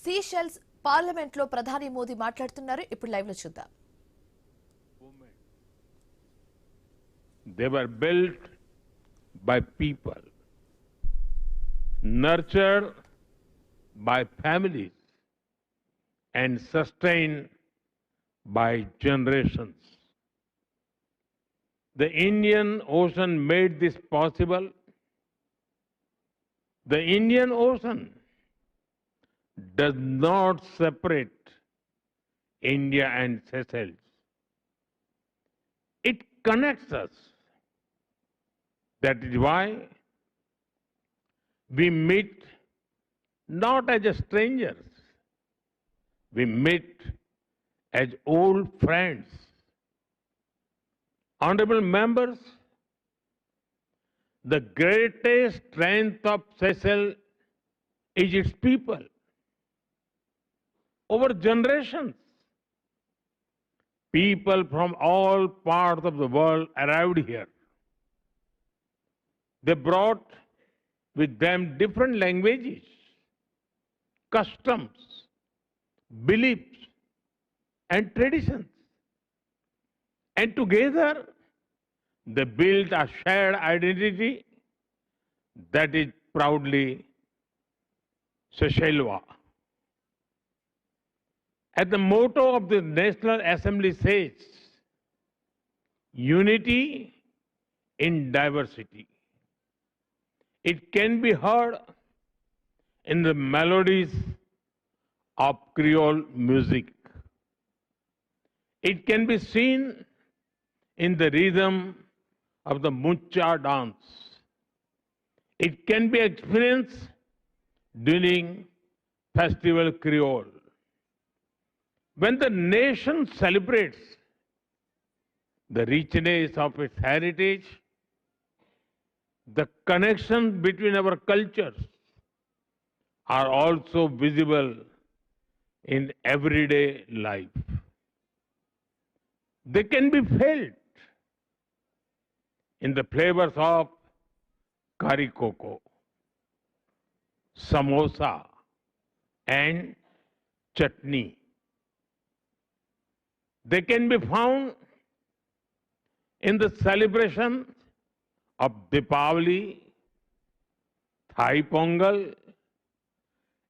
Seychelles parliament లో ప్రధాని మోదీ మాట్లాడుతున్నారు. ఇప్పుడు లైవ్ లో చూద్దాం. They were built by people, nurtured by families, and sustained by generations. The Indian Ocean made this possible. The Indian Ocean does not separate India and Seychelles. It connects us. That is why we meet not as strangers, we meet as old friends. Honorable members, the greatest strength of Seychelles is its people. Over generations, people from all parts of the world arrived here. They brought with them different languages, customs, beliefs, and traditions. And together, they built a shared identity that is proudly Seychellois. As the motto of the National Assembly says, unity in diversity. It can be heard in the melodies of Creole music. It can be seen in the rhythm of the Mucha dance. It can be experienced during Festival Creole. When the nation celebrates the richness of its heritage, the connections between our cultures are also visible in everyday life. They can be felt in the flavors of curry coco, samosa, and chutney. They can be found in the celebration of Deepavali, Thai Pongal,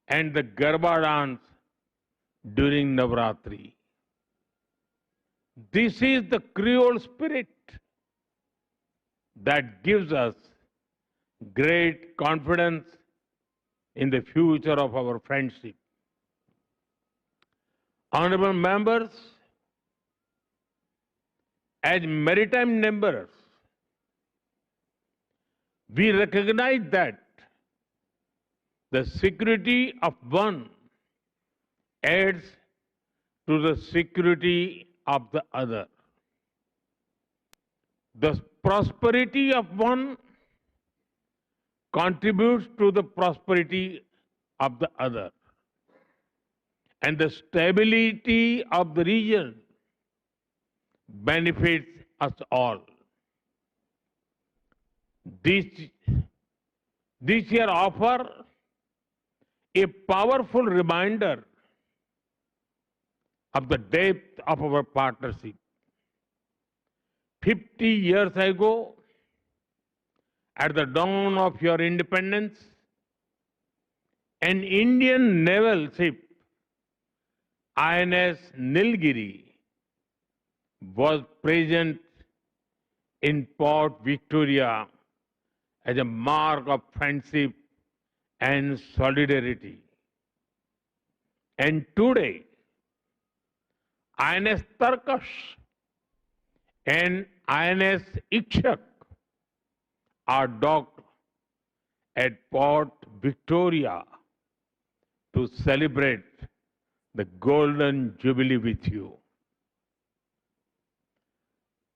and the Garba dance during Navratri. This is the Creole spirit that gives us great confidence in the future of our friendship. Honorable members, as maritime members, we recognize that the security of one adds to the security of the other. The prosperity of one contributes to the prosperity of the other. And the stability of the region benefits us all. This year offer a powerful reminder of the depth of our partnership. 50 years ago, at the dawn of your independence, an Indian naval ship, INS Nilgiri, was present in Port Victoria as a mark of friendship and solidarity. And today, INS Tarkash and INS Ikshak are docked at Port Victoria to celebrate the Golden Jubilee with you.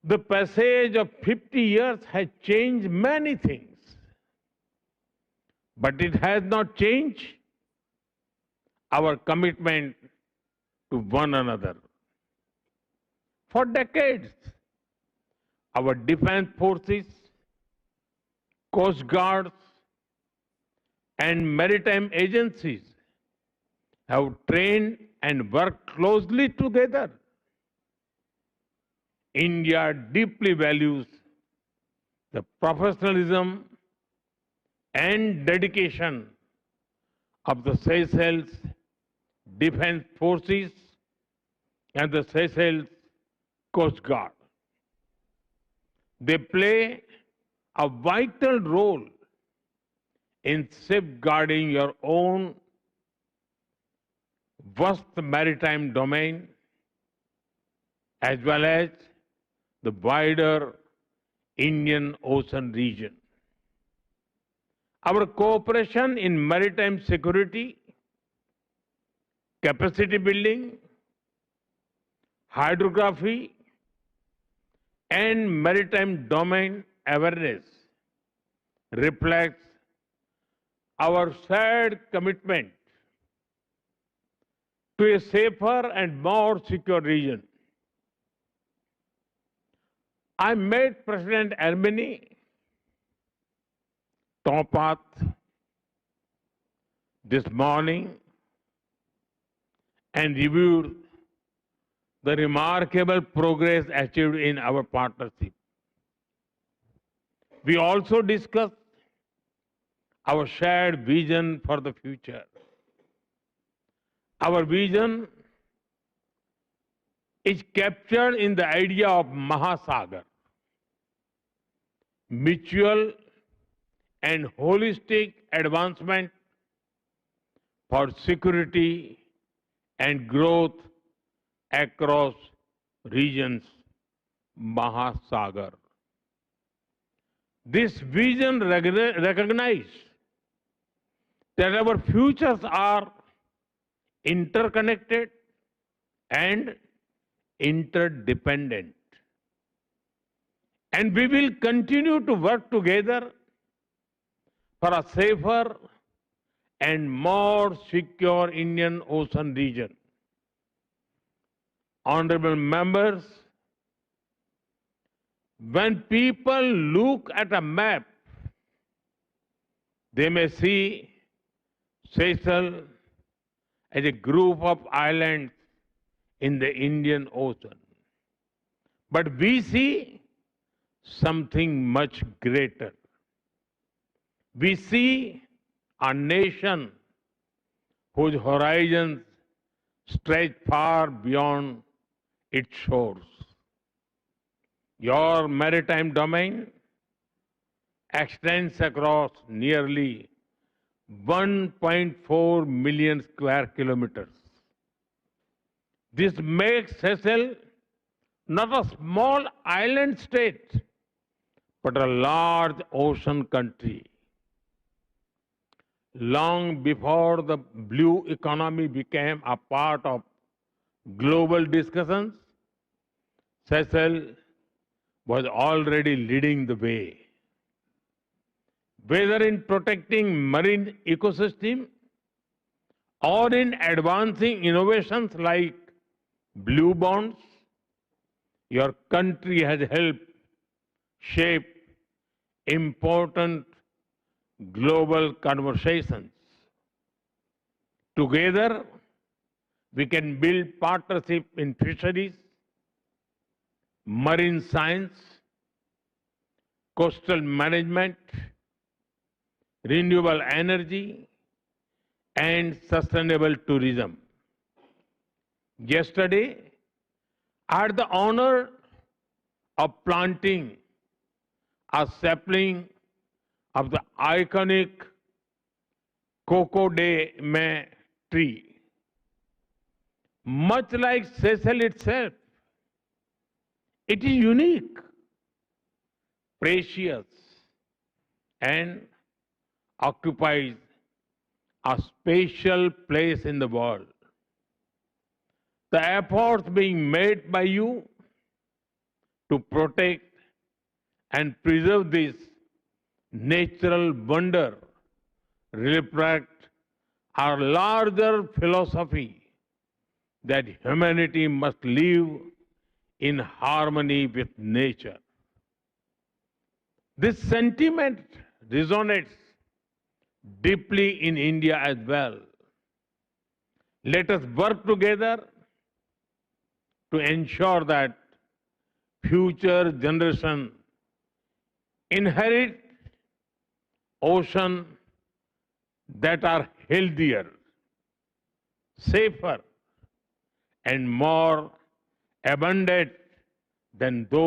The passage of 50 years has changed many things, but it has not changed our commitment to one another. For decades, our defense forces, coast guards, and maritime agencies have trained and worked closely together. India deeply values the professionalism and dedication of the Seychelles Defense Forces and the Seychelles Coast Guard. They play a vital role in safeguarding your own vast maritime domain as well as the wider Indian Ocean region. Our cooperation in maritime security, capacity building, hydrography, and maritime domain awareness reflects our shared commitment to a safer and more secure region. I met President Ermeni Topat this morning and reviewed the remarkable progress achieved in our partnership. We also discussed our shared vision for the future. Our vision is captured in the idea of Mahasagar, mutual and holistic advancement for security and growth across regions, Mahasagar. This vision recognizes that our futures are interconnected and interdependent. And we will continue to work together for a safer and more secure Indian Ocean region. Honorable members, when people look at a map, they may see Seychelles as a group of islands in the Indian Ocean. But we see something much greater. We see a nation whose horizons stretch far beyond its shores. Your maritime domain extends across nearly 1.4 million square kilometers. This makes Seychelles not a small island state, but a large ocean country. Long before the blue economy became a part of global discussions, Seychelles was already leading the way. Whether in protecting marine ecosystem or in advancing innovations like blue bonds, your country has helped shape important global conversations. Together, we can build partnership in fisheries, marine science, coastal management, renewable energy, and sustainable tourism. Yesterday, I had the honor of planting a sapling of the iconic Coco de Mai tree. Much like Seychelles itself, it is unique, precious, and occupies a special place in the world. The efforts being made by you to protect and preserve this natural wonder reflect our larger philosophy that humanity must live in harmony with nature. This sentiment resonates deeply in India as well. Let us work together to ensure that future generation inherit ocean that are healthier, safer, and more abundant than those